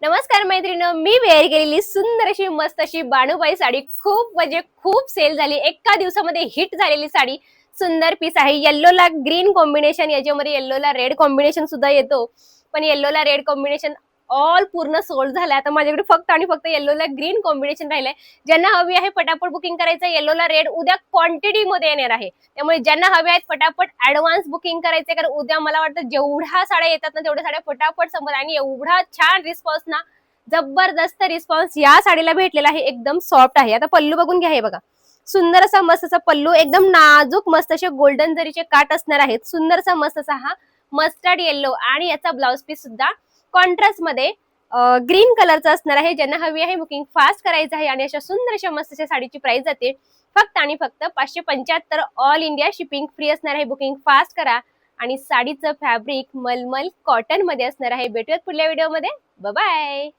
नमस्कार मैत्रिणी, मी वेअर केलेली सुंदर अशी मस्त अशी बाणूबाई साडी खूप म्हणजे खूप सेल झाली. एका दिवसामध्ये हिट झालेली साडी. सुंदर पीस आहे. येल्लोला ग्रीन कॉम्बिनेशन, याच्यामध्ये येल्लोला रेड कॉम्बिनेशन सुद्धा येतो. पण येल्लोला रेड कॉम्बिनेशन ऑल पूर्ण सोल्ड झालाय. आता माझ्याकडे फक्त आणि फक्त येल्लोला ग्रीन कॉम्बिनेशन राहिलंय. ज्यांना हवी आहे पटापट बुकिंग करायचं. येल्लोला रेड उद्या क्वांटिटी मध्ये येणार आहे. त्यामुळे ज्यांना हवे आहेत पटापट ऍडव्हान्स बुकिंग करायचे, कारण उद्या मला वाटतं जेवढ्या साड्या येतात ना तेवढ्या साड्या पटापट संपत. आणि एवढा छान रिस्पॉन्स ना, जबरदस्त रिस्पॉन्स या साडीला भेटलेला आहे. एकदम सॉफ्ट आहे. आता पल्लू बघून घ्या, हे बघा सुंदर असा मस्त असा पल्लू, एकदम नाजूक मस्त असे गोल्डन जरीचे काट असणार आहेत. सुंदर असा मस्त असा हा मस्टर्ड येल्लो, आणि याचा ब्लाउज पीस सुद्धा कॉन्ट्रास्ट मध्ये ग्रीन कलरचा असणार आहे. ज्यांना हवी आहे बुकिंग फास्ट करायचं आहे. आणि अशा सुंदर अशा मस्त अशा साडीची प्राइस जाते फक्त आणि फक्त 575. ऑल इंडिया शिपिंग फ्री असणार आहे. बुकिंग फास्ट करा. आणि साडीचं फॅब्रिक मलमल कॉटन मध्ये असणार आहे. भेटूयात पुढल्या व्हिडिओमध्ये. Bye bye.